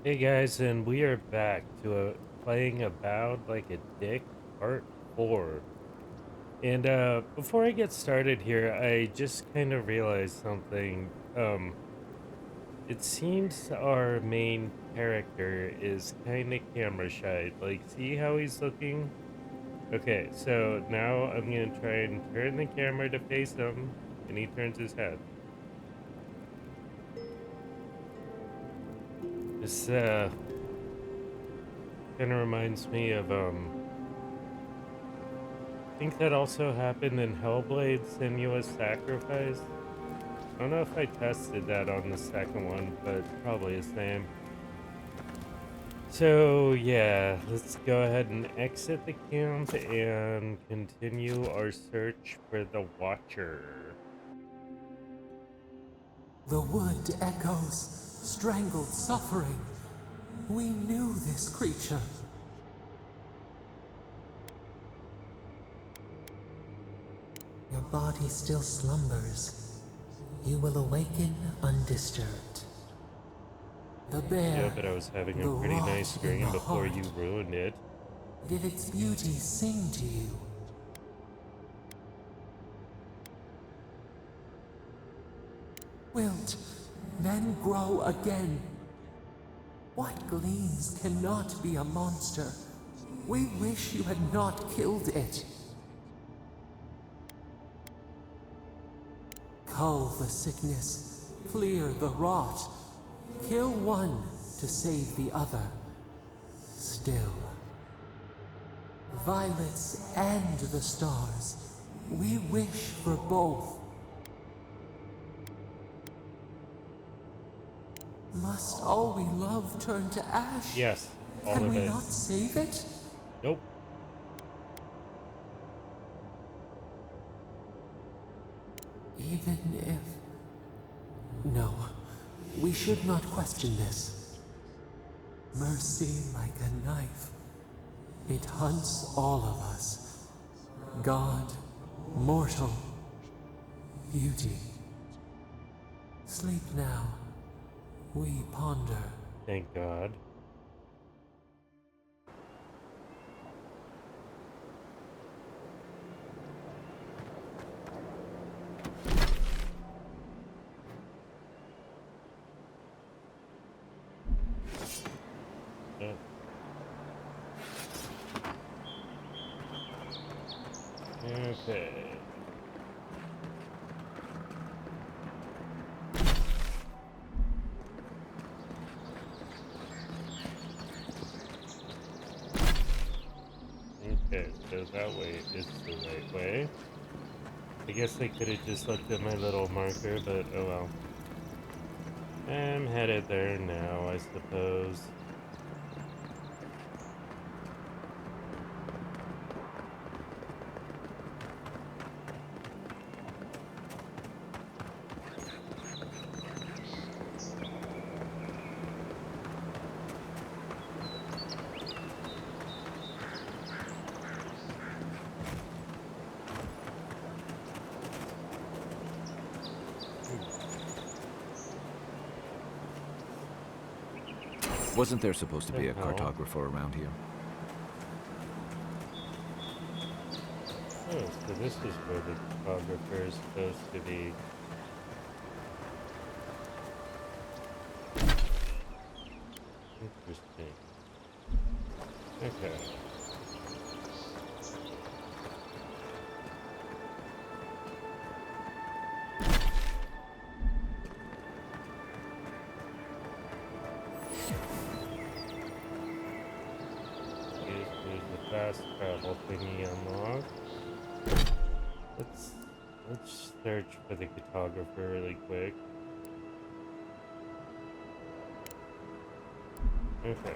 Hey guys, and we are back to playing Avowed like a dick, part 4. And before I get started here, I just kind of realized something. It seems our main character is kind of camera shy. Like, see how he's looking? Okay, so now I'm gonna try and turn the camera to face him, and he turns his head. This kind of reminds me of think that also happened in Hellblade: Senua's Sacrifice. I don't know if I tested that on the second one, but probably the same. So yeah, let's go ahead and exit the camp and continue our search for the Watcher. The wood echoes, strangled suffering. We knew this creature. Your body still slumbers. You will awaken undisturbed. The Yeah, bear, but I was having a the pretty nice rot in the stream before heart. you ruined it. Did its beauty sing to you? Wilt, then grow again. What gleams cannot be a monster? We wish you had not killed it. Cull the sickness, clear the rot, kill one to save the other. Still, violets and the stars, we wish for both. Must all we love turn to ash? Yes, all Can of we it. not save it? Nope. Even if... No, we should not question this. Mercy like a knife. It hunts all of us. God, mortal, beauty. Sleep now. We ponder. Thank God. Uh, Okay. Okay, so that way is the right way. I guess I could have just looked at my little marker, but oh well. I'm headed there now, I suppose. Wasn't there supposed to The be a hell? cartographer around here? Oh, so this is where the photographer is supposed to be. Interesting. Okay. Here's the fast travel thingy unlocked. Let's let's search for the photographer really quick. Okay.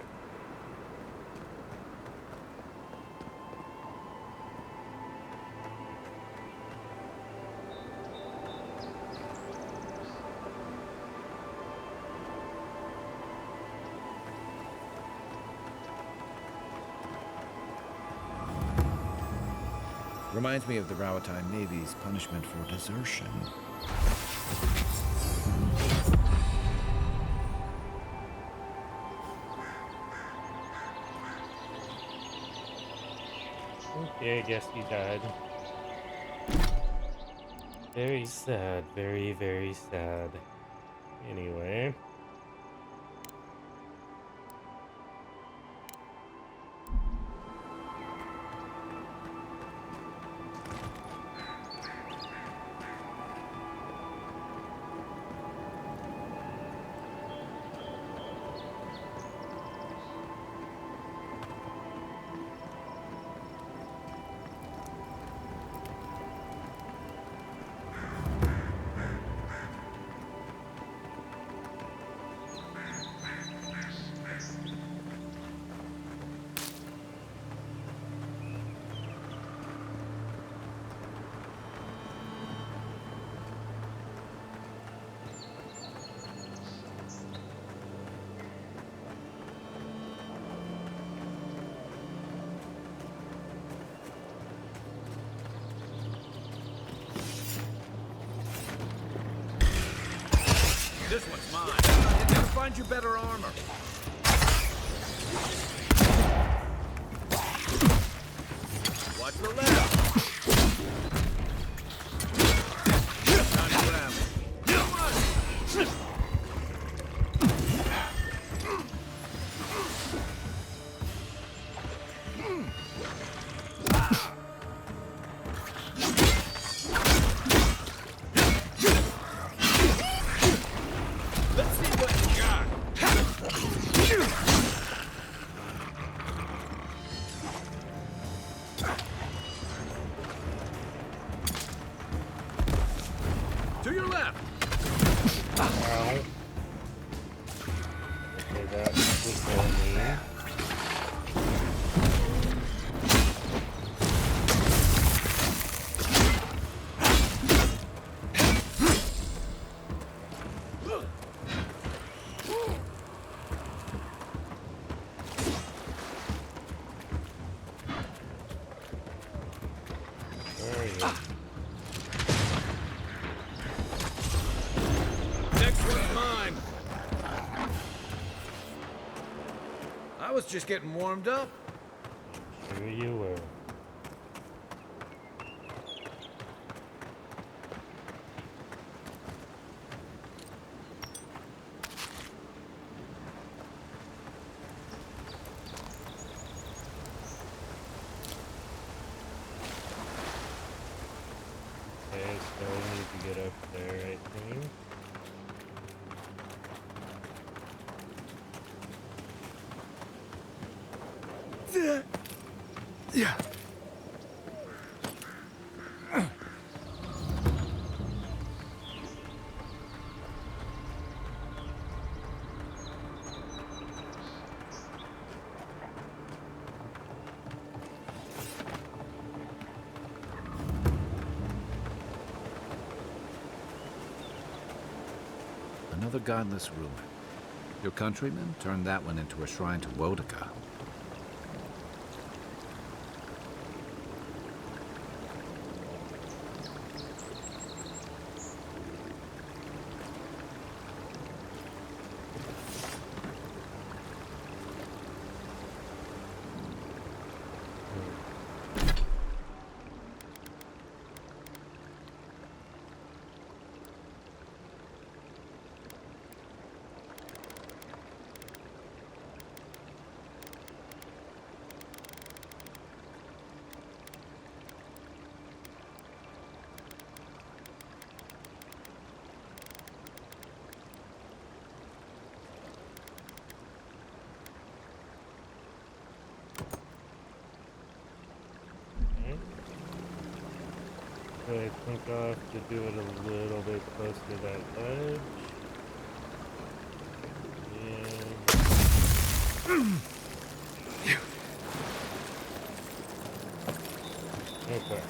Reminds me of the Rawatine Navy's punishment for desertion. Okay, I guess he died. Very sad. Very, very sad. Anyway. This one's mine. You never find you better armor. Watch the left. Time to grab. Let's see what you got. To your left. Ow. Okay, that was so mean. Where are you? Next one's mine. I was just getting warmed up. Sure you were. Okay, so I need to get up there, I think. Yeah. Another godless ruin. Your countrymen turned that one into a shrine to Wodaka. Okay. So I think I'll have to do it a little bit closer to that ledge. And... Okay.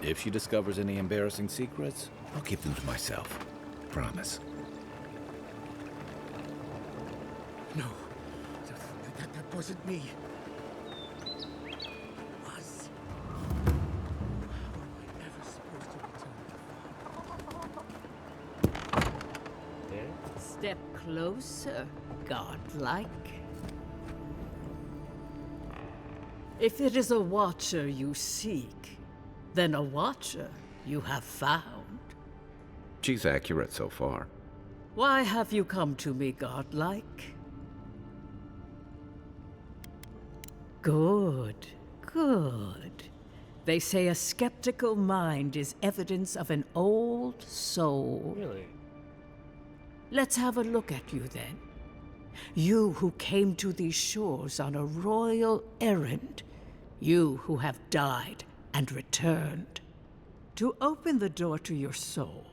If she discovers any embarrassing secrets, I'll keep them to myself. Promise. No, that wasn't me. It was. How am I ever supposed to return? Yeah. Step closer, godlike. If it is a watcher you seek, then a watcher you have found. She's accurate so far. Why have you come to me, godlike? Good, good. They say a skeptical mind is evidence of an old soul. Really? Let's have a look at you then. You who came to these shores on a royal errand. You who have died and returned. To open the door to your soul,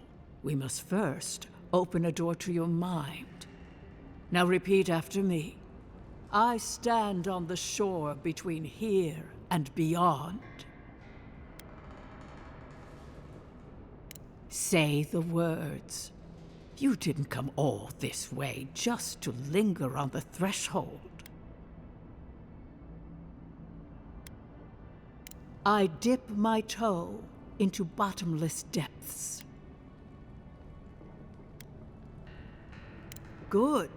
we must first open a door to your mind. Now repeat after me. I stand on the shore between here and beyond. Say the words. You didn't come all this way just to linger on the threshold. I dip my toe into bottomless depths. Good.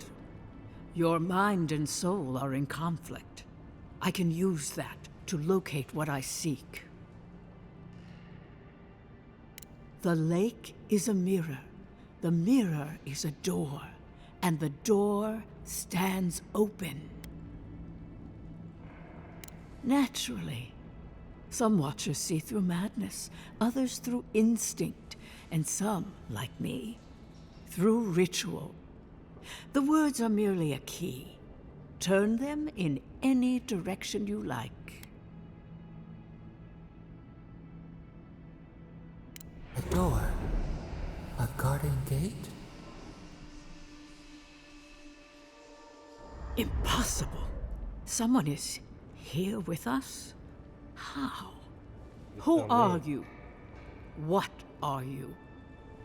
Your mind and soul are in conflict. I can use that to locate what I seek. The lake is a mirror. The mirror is a door, and the door stands open. Naturally, some watchers see through madness, others through instinct, and some, like me, through ritual. The words are merely a key. Turn them in any direction you like. A door. A garden gate? Impossible. Someone is here with us? How? You Who tell me. are you? What are you?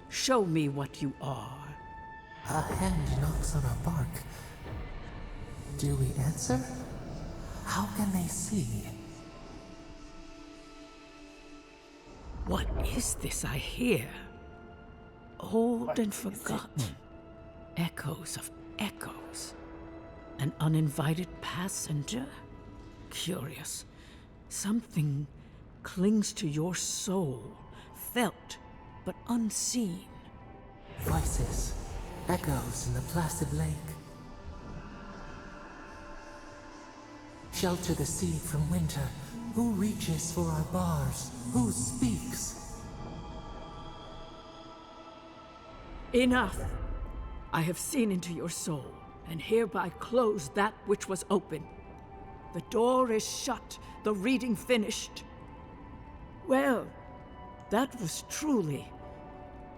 Show me what you are. A hand knocks on our bark. Do we answer? How can they see? What is this I hear? Old and forgotten. Echoes of echoes. An uninvited passenger? Curious. Something clings to your soul, felt but unseen. Voices. Echoes in the placid lake. Shelter the sea from winter. Who reaches for our bars? Who speaks? Enough! I have seen into your soul, and hereby close that which was open. The door is shut, the reading finished. Well, that was truly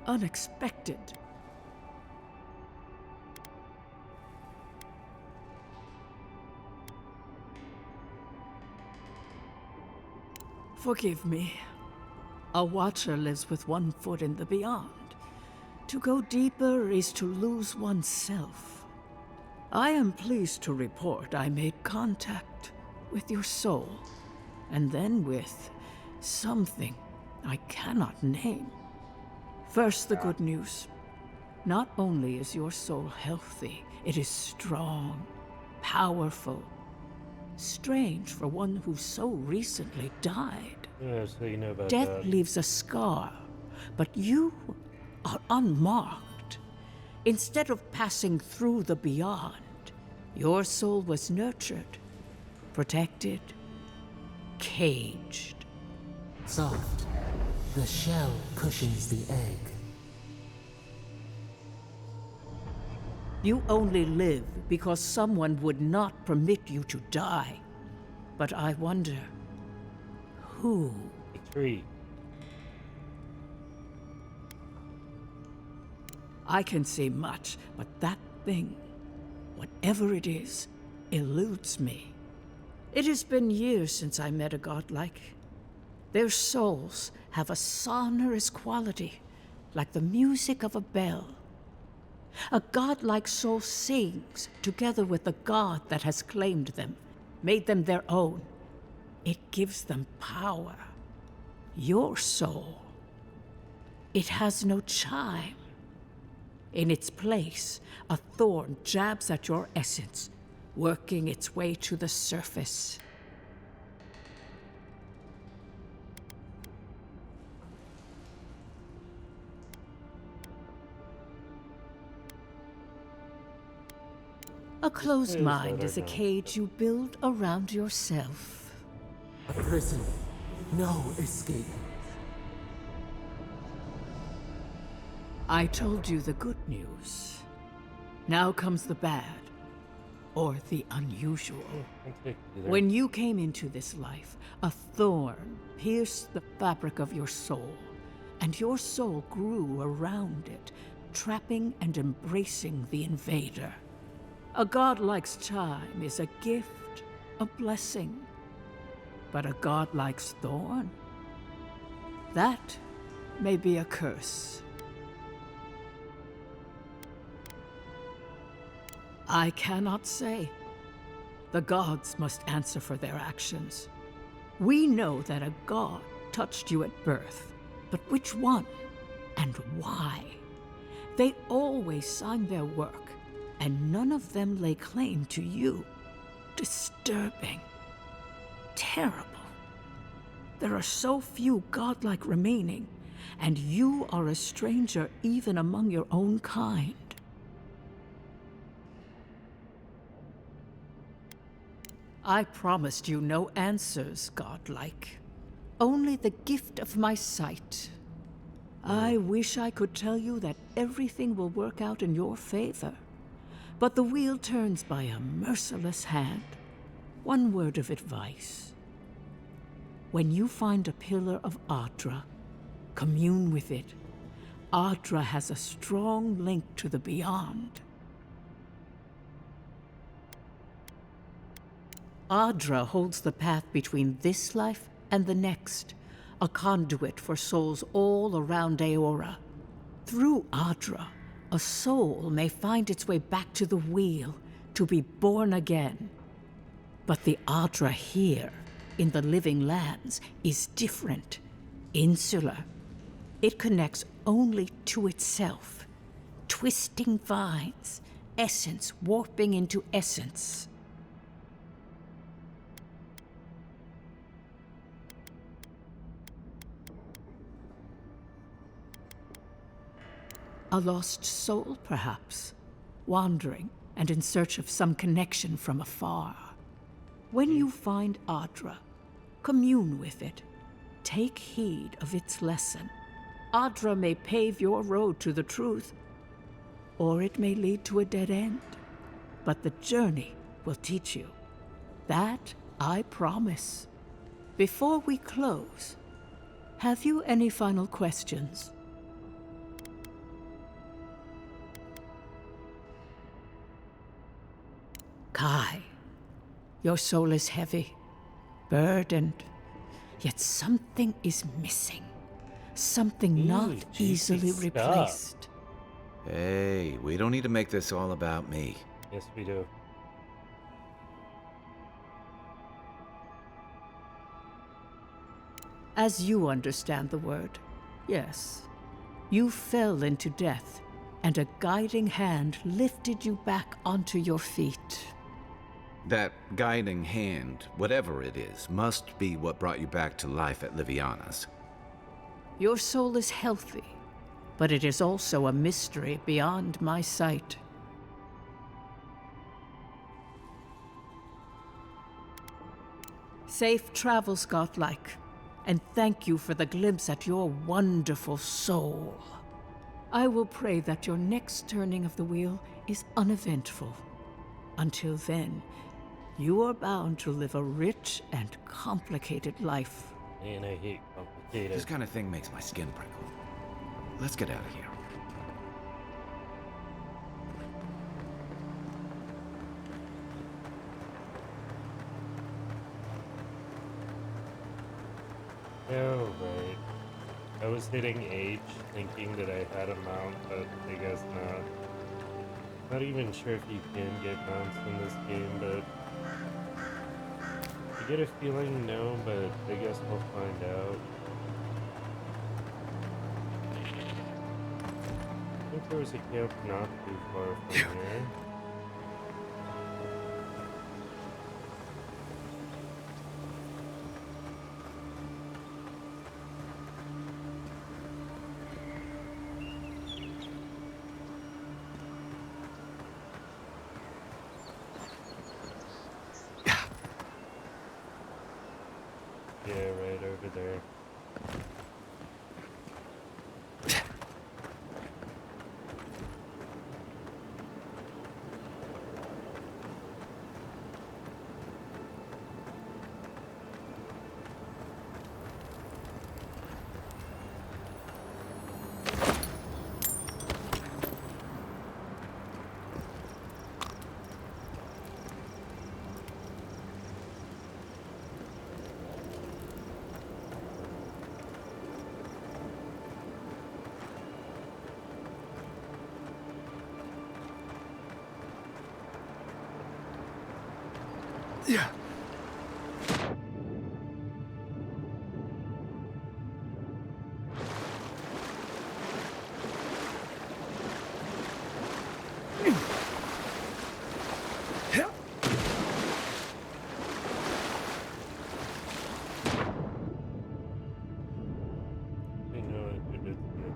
unexpected. Forgive me. A watcher lives with one foot in the beyond. To go deeper is to lose oneself. I am pleased to report I made contact with your soul, and then with something I cannot name. First, the good news. Not only is your soul healthy, it is strong, powerful. Strange for one who so recently died. Yeah, so you know about Death that. leaves a scar, but you are unmarked. Instead of passing through the beyond, your soul was nurtured, protected, caged. Soft. The shell cushions the egg. You only live because someone would not permit you to die. But I wonder, who? A tree. I can say much, but that thing, whatever it is, eludes me. It has been years since I met a godlike. Their souls have a sonorous quality, like the music of a bell. A godlike soul sings together with the god that has claimed them, made them their own. It gives them power. Your soul, it has no chime. In its place, a thorn jabs at your essence, working its way to the surface. A closed Is mind that is a or no? cage you build around yourself. A prison. No escape. I told you the good news. Now comes the bad, or the unusual. I'll take either. When you came into this life, a thorn pierced the fabric of your soul, and your soul grew around it, trapping and embracing the invader. A godlike's chime is a gift, a blessing. But a godlike's thorn? That may be a curse. I cannot say. The gods must answer for their actions. We know that a god touched you at birth, but which one and why? They always sign their work, and none of them lay claim to you. Disturbing. Terrible. There are so few godlike remaining, and you are a stranger even among your own kind. I promised you no answers, godlike. Only the gift of my sight. I wish I could tell you that everything will work out in your favor. But the wheel turns by a merciless hand. One word of advice. When you find a pillar of Adra, commune with it. Adra has a strong link to the beyond. Adra holds the path between this life and the next, a conduit for souls all around Aora. Through Adra, a soul may find its way back to the wheel, to be born again. But the Adra here, in the living lands, is different, insular. It connects only to itself. Twisting vines, essence warping into essence. A lost soul, perhaps, wandering and in search of some connection from afar. When you find Adra, commune with it. Take heed of its lesson. Adra may pave your road to the truth, or it may lead to a dead end. But the journey will teach you. That I promise. Before we close, have you any final questions? Kai, your soul is heavy, burdened, yet something is missing. Something not juicy easily stuff. replaced. Hey, we don't need to make this all about me. Yes, we do. As you understand the word, yes. You fell into death, and a guiding hand lifted you back onto your feet. That guiding hand, whatever it is, must be what brought you back to life at Liviana's. Your soul is healthy, but it is also a mystery beyond my sight. Safe travels, godlike, and thank you for the glimpse at your wonderful soul. I will pray that your next turning of the wheel is uneventful. Until then, you are bound to live a rich and complicated life. And I hate complicated. This kind of thing makes my skin prickle. Let's get out of here. Alright. I was hitting H thinking that I had a mount, but I guess not. Not even sure if you can get mounts in this game, but I get a feeling no, but I guess we'll find out. I think there was a camp not too far from here. Yeah, right over there. Yeah. I know it, but it's not.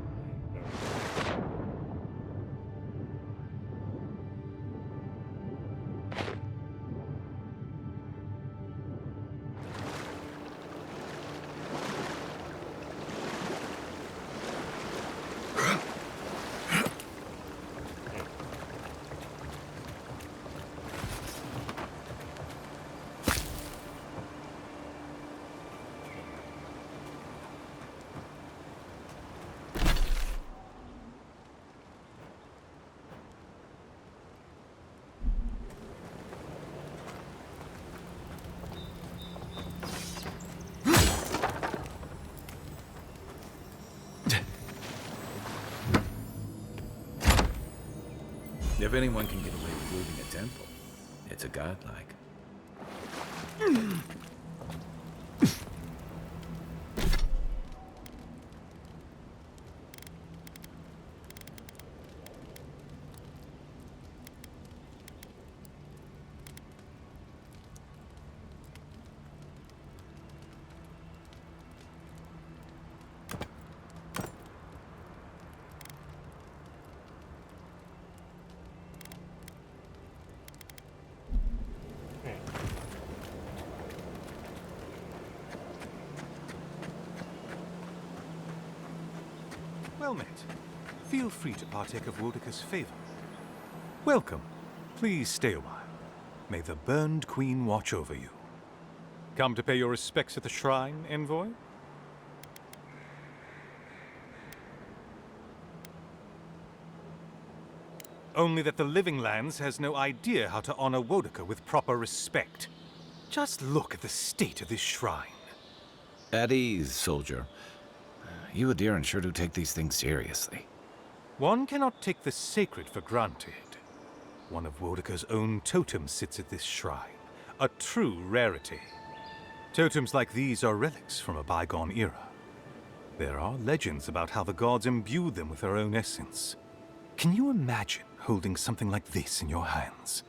If anyone can get away with looting a temple, it's a godlike. Well met. Feel free to partake of Woldika's favor. Welcome. Please stay a while. May the Burned Queen watch over you. Come to pay your respects at the shrine, envoy? Only that the Living Lands has no idea how to honor Wodika with proper respect. Just look at the state of this shrine. At ease, soldier. You Adiran sure do take these things seriously. One cannot take the sacred for granted. One of Wodika's own totems sits at this shrine, a true rarity. Totems like these are relics from a bygone era. There are legends about how the gods imbued them with their own essence. Can you imagine holding something like this in your hands?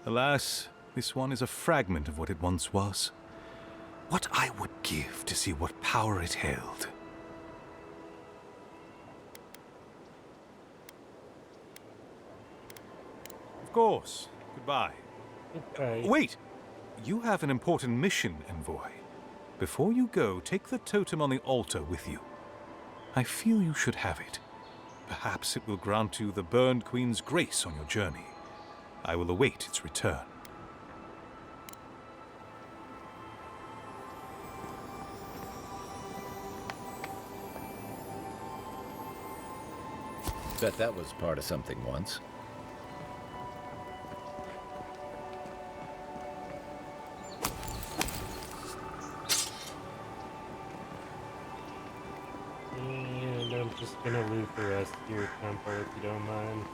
Alas, this one is a fragment of what it once was. What I would give to see what power it held. Of course. Goodbye. Okay. Wait! You have an important mission, envoy. Before you go, take the totem on the altar with you. I feel you should have it. Perhaps it will grant you the Burned Queen's grace on your journey. I will await its return. Bet that was part of something once. gonna loot the rest of your temple if you don't mind.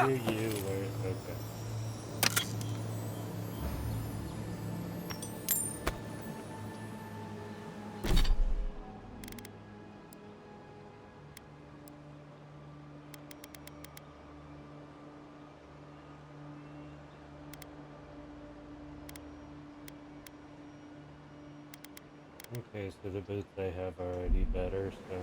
You were okay. Okay, so the boots I have are already better, so.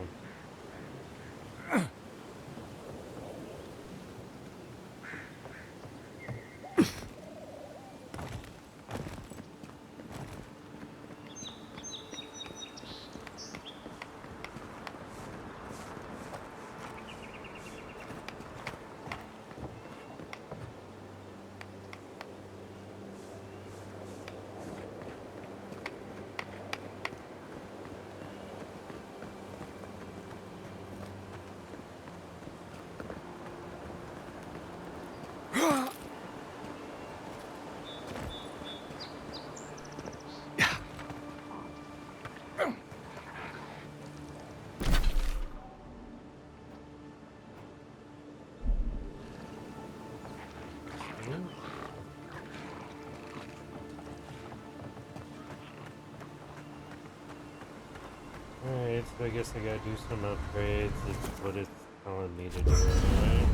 Alright, so I guess I gotta do some upgrades. It's what it's telling me to do anyway.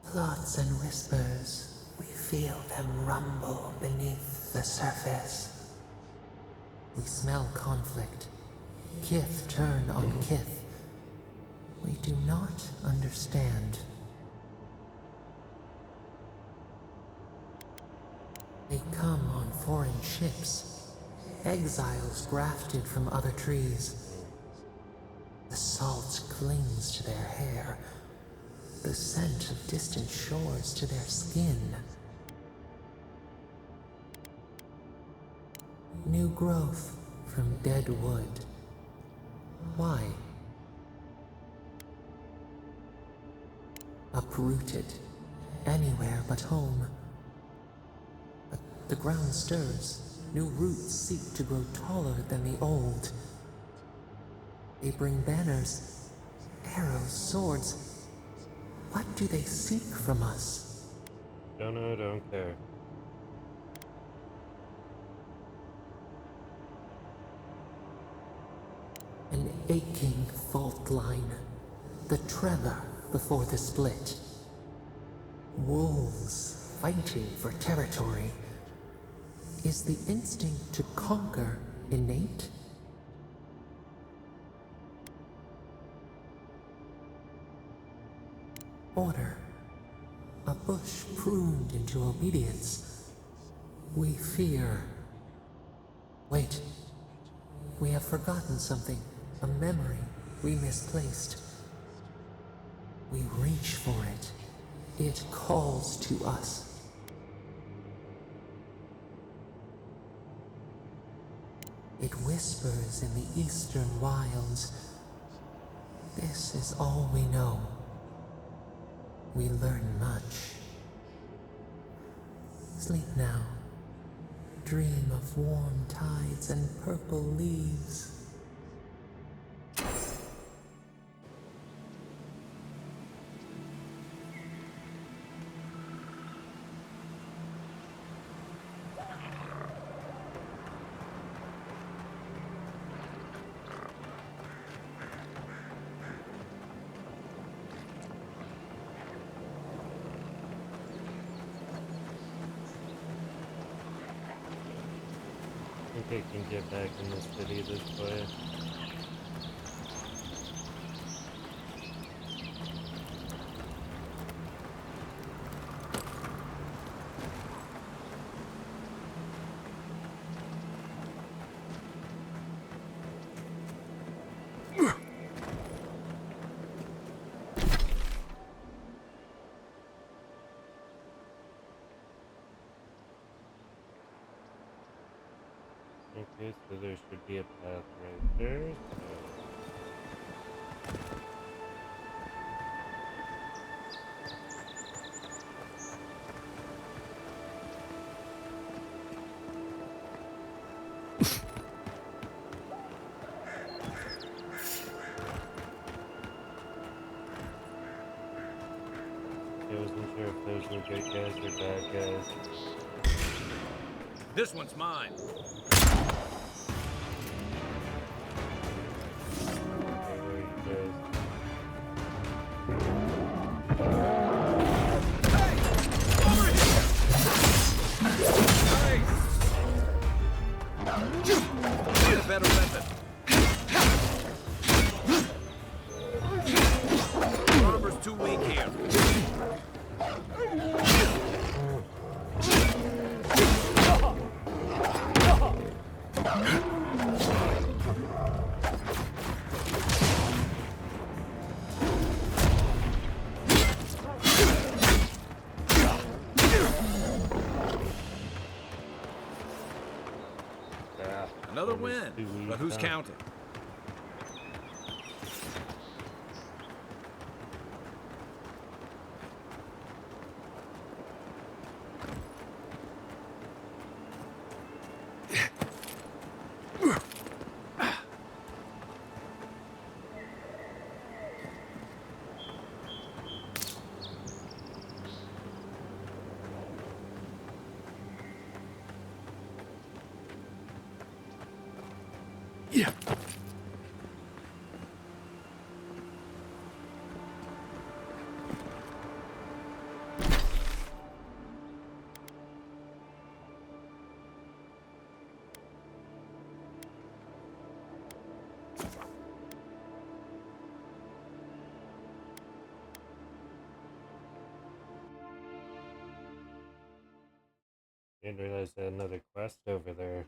Thoughts and whispers, we feel them rumble beneath the surface. We smell conflict. Kith turn on kith. We do not understand. They come on foreign ships, exiles grafted from other trees. The salt clings to their hair, the scent of distant shores to their skin. New growth from dead wood. Why? Uprooted, anywhere but home. But the ground stirs, new roots seek to grow taller than the old. They bring banners, arrows, swords. What do they seek from us? Don't know, don't care. An aching fault line, the tremor before the split. Wolves fighting for territory. Is the instinct to conquer innate? Order. A bush pruned into obedience. We fear. Wait. We have forgotten something. A memory we misplaced. We reach for it. It calls to us. It whispers in the eastern wilds. This is all we know. We learn much. Sleep now. Dream of warm tides and purple leaves. I think I can get back in the city this way. Okay, so there should be a path right there. I wasn't sure if those were good guys or bad guys. This one's mine. Okay, where are you guys? Need a better weapon. Armor's too weak here. Another win, but who's counting? Yeah. Didn't realize I had another quest over there.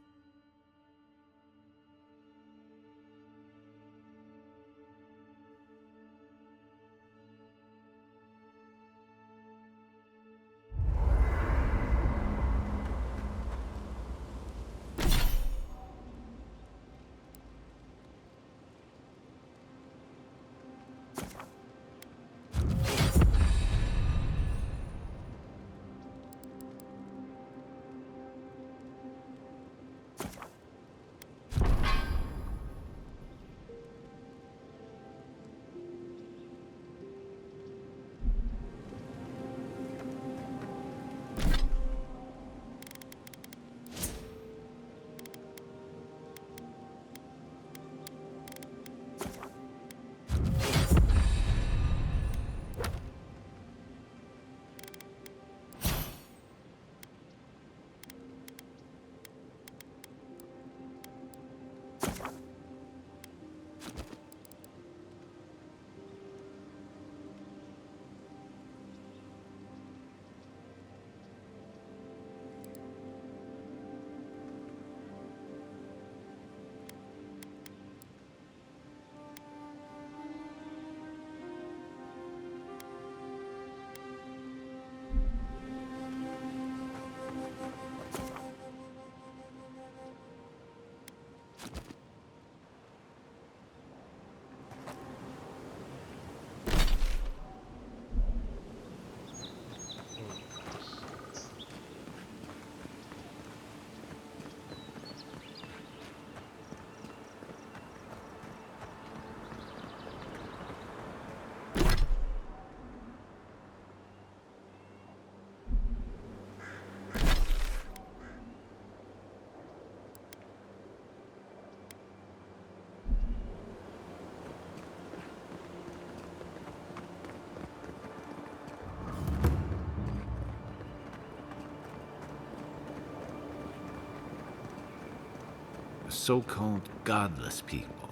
so-called godless people.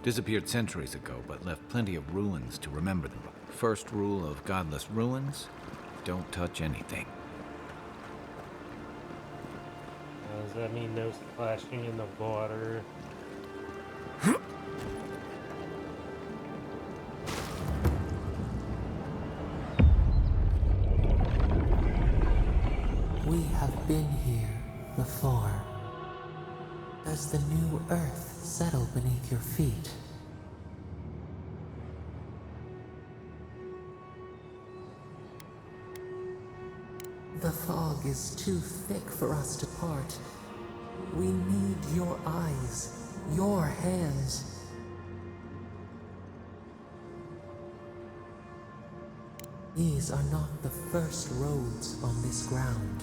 Disappeared centuries ago, but left plenty of ruins to remember them. First rule of godless ruins: don't touch anything. Does that mean no splashing in the water? We have been here before. Does the new earth settle beneath your feet? The fog is too thick for us to part. We need your eyes, your hands. These are not the first roads on this ground.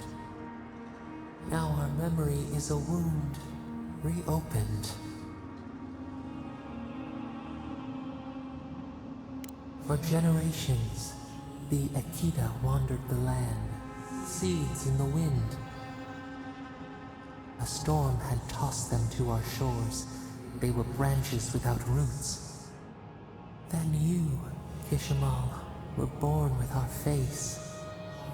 Now our memory is a wound reopened. For generations, the Akita wandered the land, seeds in the wind. A storm had tossed them to our shores. They were branches without roots. Then you, Kishimal, were born with our face.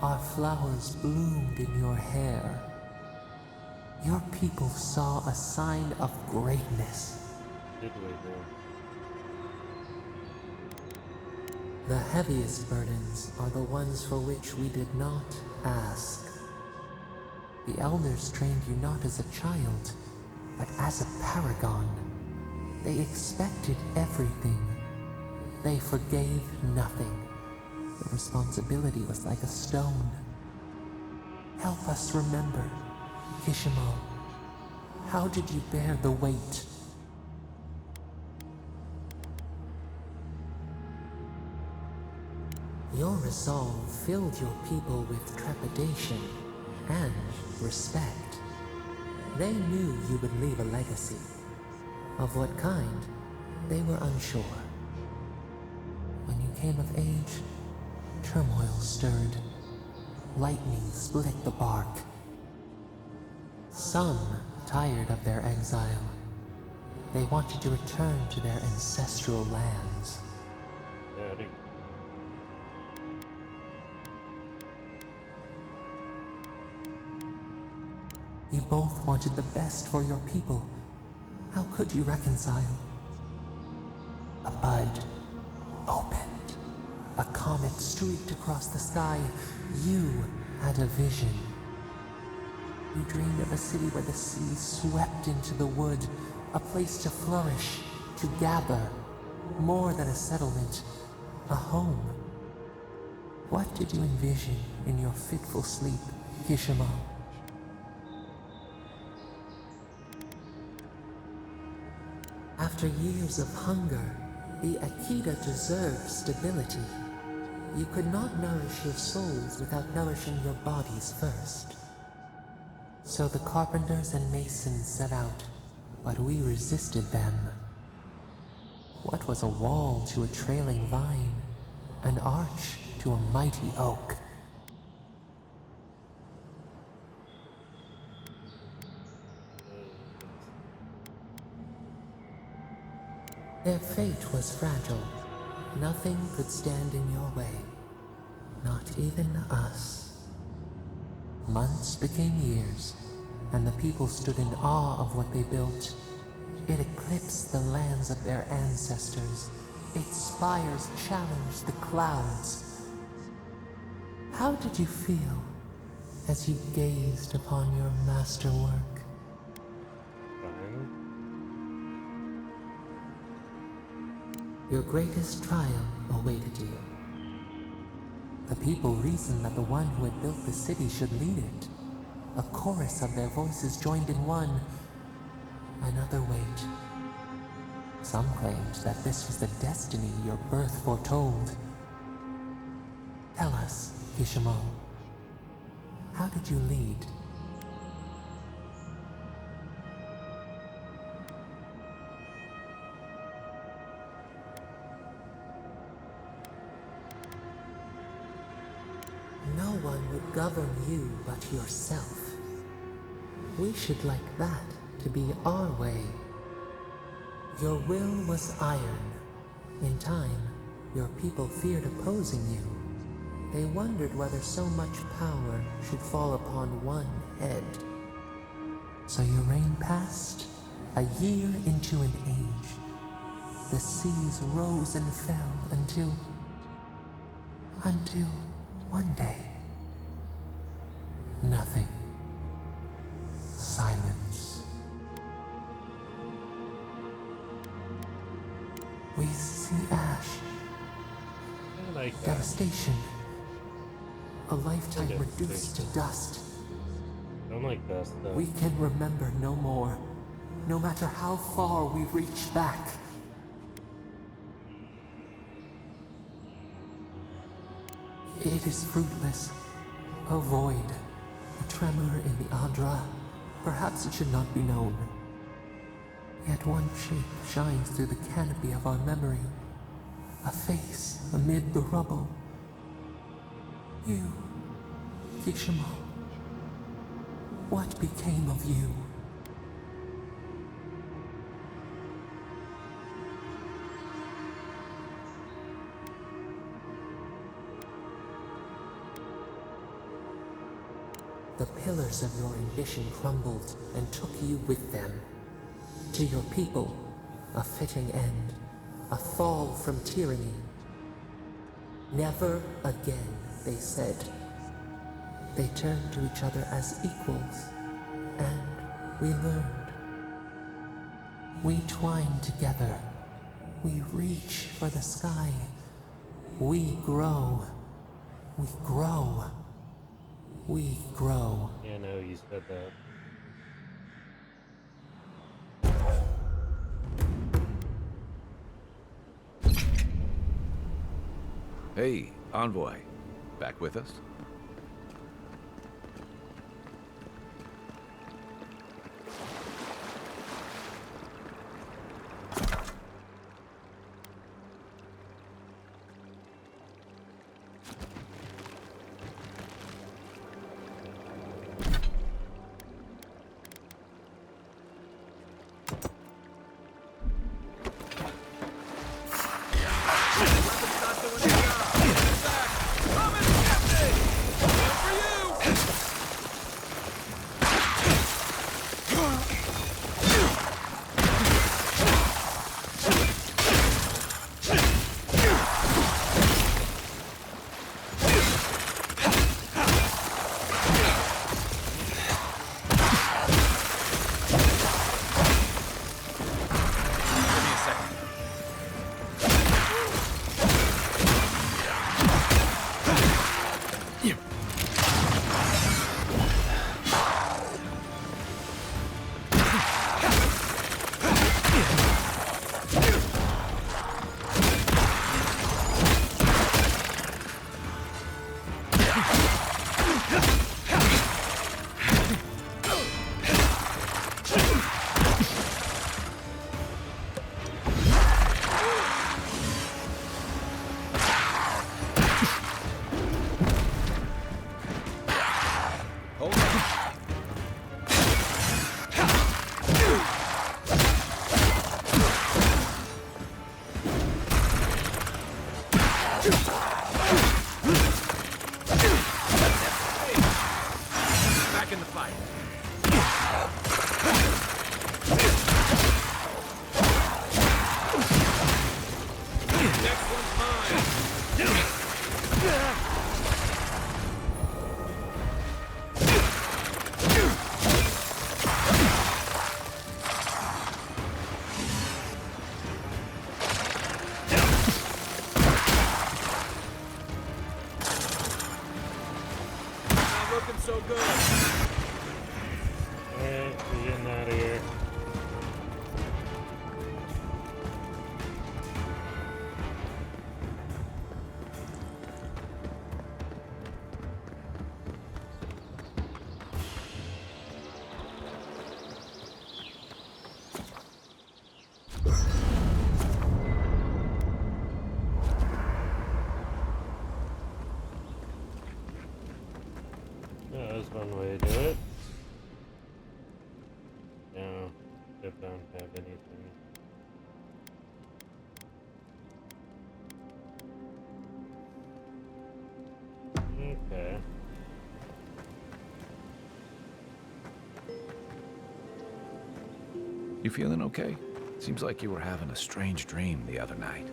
Our flowers bloomed in your hair. Your people saw a sign of greatness. Did we do? The heaviest burdens are the ones for which we did not ask. The elders trained you not as a child, but as a paragon. They expected everything. They forgave nothing. The responsibility was like a stone. Help us remember, Kishimal. How did you bear the weight? Your resolve filled your people with trepidation and respect. They knew you would leave a legacy. Of what kind, they were unsure. When you came of age, turmoil stirred. Lightning split the bark. Some tired of their exile. They wanted to return to their ancestral lands. Daddy. You both wanted the best for your people. How could you reconcile? A bud opened. A comet streaked across the sky. You had a vision. You dreamed of a city where the sea swept into the wood, a place to flourish, to gather, more than a settlement, a home. What did you envision in your fitful sleep, Kishimal? After years of hunger, the Akita deserved stability. You could not nourish your souls without nourishing your bodies first. So the carpenters and masons set out, but we resisted them. What was a wall to a trailing vine? An arch to a mighty oak? Their fate was fragile. Nothing could stand in your way. Not even us. Months became years, and the people stood in awe of what they built. It eclipsed the lands of their ancestors. Its spires challenged the clouds. How did you feel as you gazed upon your masterwork? Fine. Your greatest trial awaited you. The people reasoned that the one who had built the city should lead it. A chorus of their voices joined in one. Another wait. Some claimed that this was the destiny your birth foretold. Tell us, Kishimal, how did you lead? No one would govern you but yourself. We should like that to be our way. Your will was iron. In time, your people feared opposing you. They wondered whether so much power should fall upon one head. So your reign passed, a year into an age. The seas rose and fell until one day, nothing. Silence. We see ash, I like that. devastation, a lifetime Devastation. reduced to dust. I don't like that stuff. We can remember no more, no matter how far we reach back. It is fruitless, a void, a tremor in the Adra. Perhaps it should not be known. Yet one shape shines through the canopy of our memory, a face amid the rubble. You, Kishima, what became of you? The pillars of your ambition crumbled and took you with them. To your people, a fitting end, a fall from tyranny. Never again, they said. They turned to each other as equals, and we learned. We twine together. We reach for the sky. We grow. We grow. We grow. Yeah, no, you said that. Hey, Envoy. Back with us? We're getting out of here. That was one way to do it. Now don't have anything. Okay. You feeling okay? Seems like you were having a strange dream the other night.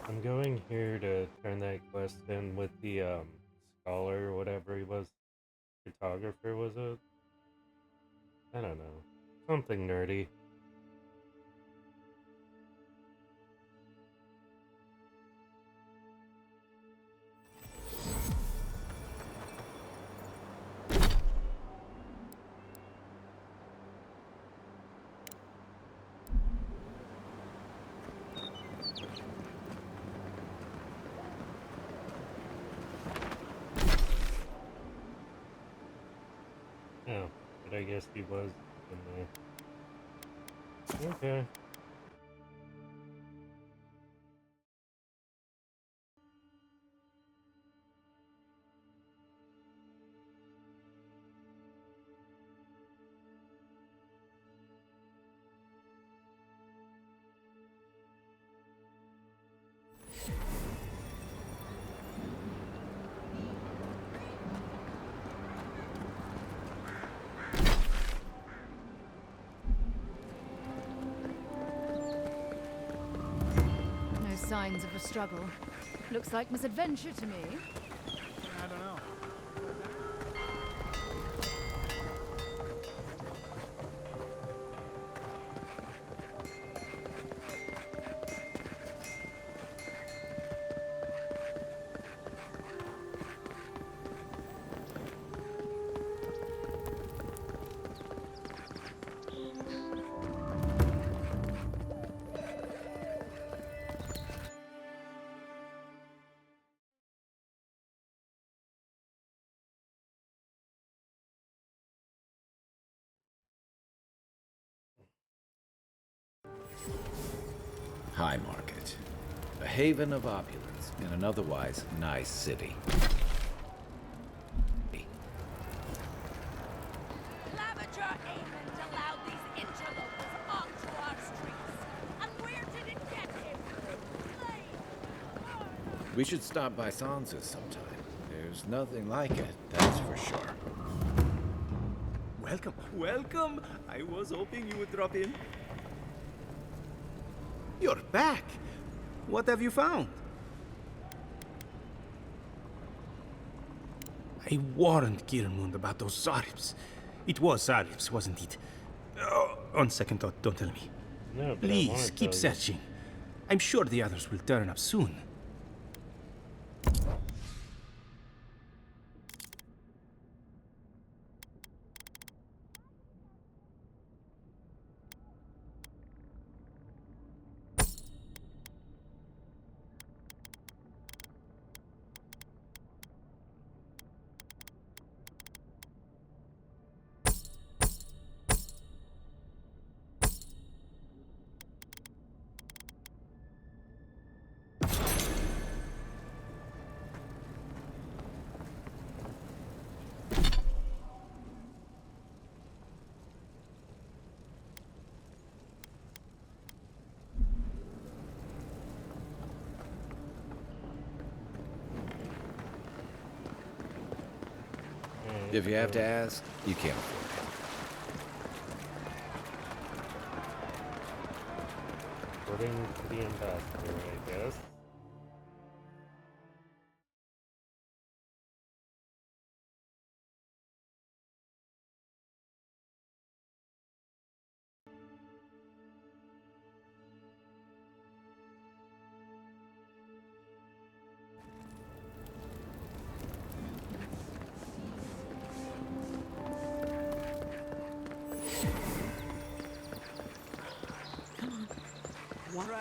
I'm going here to turn that quest in with the scholar or whatever he was. Photographer, was it? I don't know. Something nerdy. Oh, but I guess he was in there. Okay. No signs of a struggle. Looks like misadventure to me. I don't know. High Market. A haven of opulence in an otherwise nice city. Lavager Amond allowed these interlopers onto our streets. And where did it get him? Slave! We should stop by Sansa's sometime. There's nothing like it, that's for sure. Welcome, welcome. I was hoping you would drop in. You're back. What have you found? I warned Kirmund about those Zaribs. It was Zaribs, wasn't it? Oh, on second thought, don't tell me. No, but I Please, wanna keep tell you. searching. I'm sure the others will turn up soon. If you have to ask, you can't afford According to the ambassador, I guess.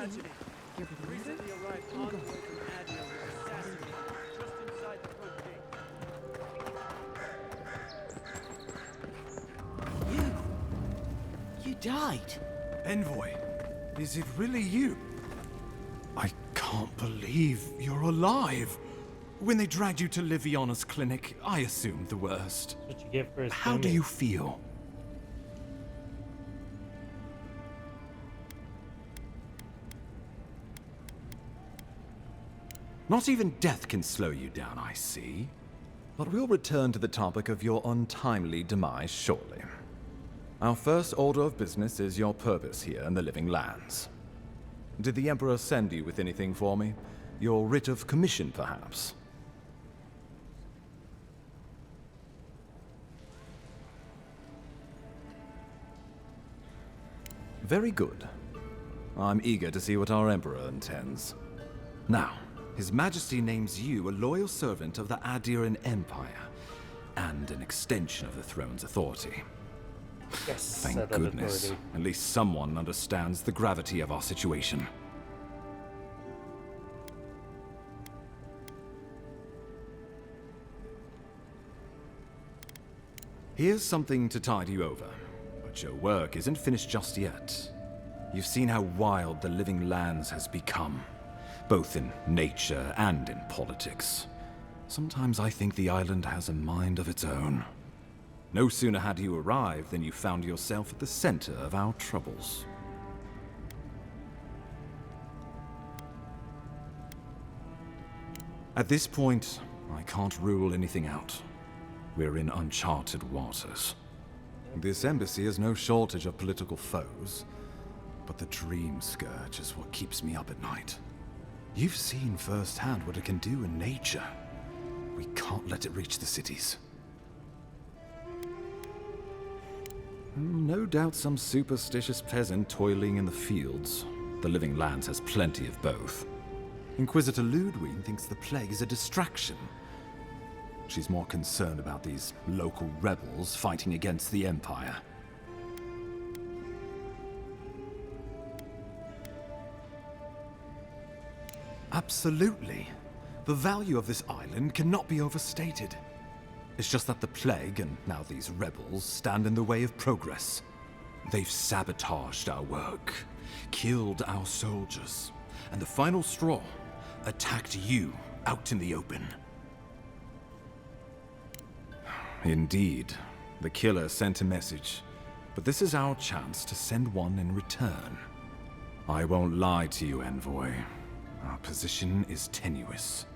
Imagine it. Recently arrived envoy from Admiral was assassinated just inside the front gate. You died. Envoy, is it really you? I can't believe you're alive. When they dragged you to Liviana's clinic, I assumed the worst. That's what you get for How do you feel? Not even death can slow you down, I see. But we'll return to the topic of your untimely demise shortly. Our first order of business is your purpose here in the Living Lands. Did the Emperor send you with anything for me? Your writ of commission, perhaps? Very good. I'm eager to see what our Emperor intends. Now, His Majesty names you a loyal servant of the Adiran Empire, and an extension of the throne's authority. Yes, Thank goodness. At least someone understands the gravity of our situation. Here's something to tide you over. But your work isn't finished just yet. You've seen how wild the Living Lands has become, both in nature and in politics. Sometimes I think the island has a mind of its own. No sooner had you arrived than you found yourself at the center of our troubles. At this point, I can't rule anything out. We're in uncharted waters. This embassy has no shortage of political foes, but the Dream Scourge is what keeps me up at night. You've seen firsthand what it can do in nature. We can't let it reach the cities. No doubt some superstitious peasant toiling in the fields. The Living Lands has plenty of both. Inquisitor Ludwig thinks the plague is a distraction. She's more concerned about these local rebels fighting against the Empire. Absolutely. The value of this island cannot be overstated. It's just that the plague, and now these rebels, stand in the way of progress. They've sabotaged our work, killed our soldiers, and the final straw, attacked you out in the open. Indeed, the killer sent a message, but this is our chance to send one in return. I won't lie to you, Envoy. Our position is tenuous.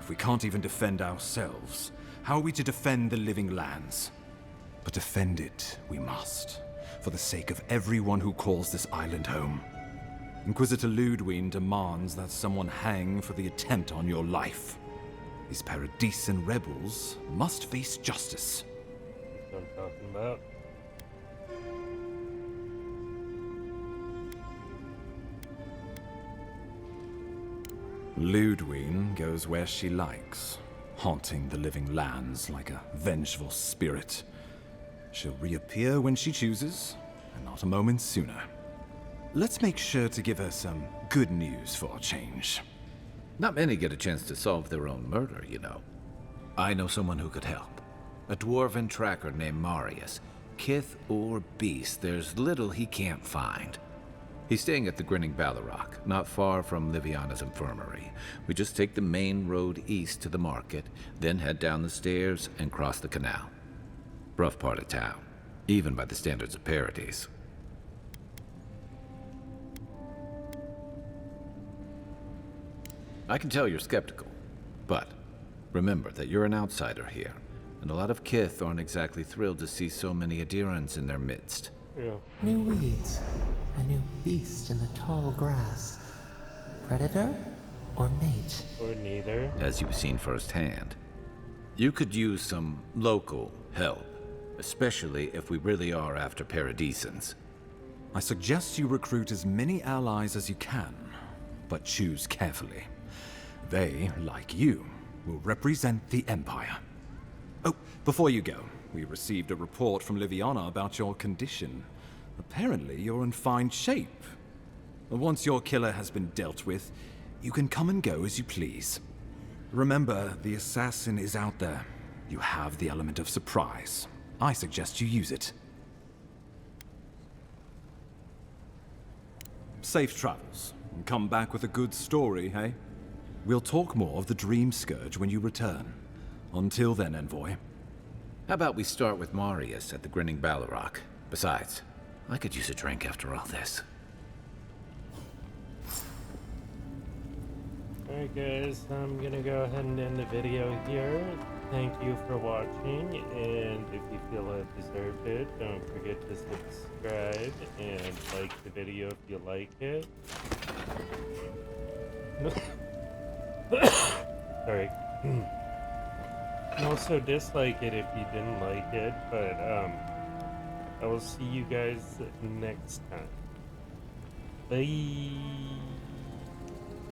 If we can't even defend ourselves, how are we to defend the Living Lands? But defend it we must, for the sake of everyone who calls this island home. Inquisitor Ludwig demands that someone hang for the attempt on your life. These Paradisian rebels must face justice. That's what I'm talking about. Ludwig goes where she likes, haunting the Living Lands like a vengeful spirit. She'll reappear when she chooses, and not a moment sooner. Let's make sure to give her some good news for a change. Not many get a chance to solve their own murder, you know. I know someone who could help. A dwarven tracker named Marius. Kith or beast, there's little he can't find. He's staying at the Grinning Ballarrock, not far from Liviana's infirmary. We just take the main road east to the market, then head down the stairs and cross the canal. Rough part of town, even by the standards of Paradise. I can tell you're skeptical, but remember that you're an outsider here, and a lot of Kith aren't exactly thrilled to see so many Adirans in their midst. Yeah. New weeds, a new beast in the tall grass. Predator or mate? Or neither. As you've seen firsthand. You could use some local help, especially if we really are after Paradisans. I suggest you recruit as many allies as you can, but choose carefully. They, like you, will represent the Empire. Oh, before you go, we received a report from Liviana about your condition. Apparently, you're in fine shape. Once your killer has been dealt with, you can come and go as you please. Remember, the assassin is out there. You have the element of surprise. I suggest you use it. Safe travels. And come back with a good story, hey? We'll talk more of the Dream Scourge when you return. Until then, Envoy. How about we start with Marius at the Grinning Balrog? Besides, I could use a drink after all this. Alright guys, I'm gonna go ahead and end the video here. Thank you for watching, and if you feel it deserved it, don't forget to subscribe and like the video if you like it. Sorry. And also dislike it if you didn't like it, but I will see you guys next time. Bye.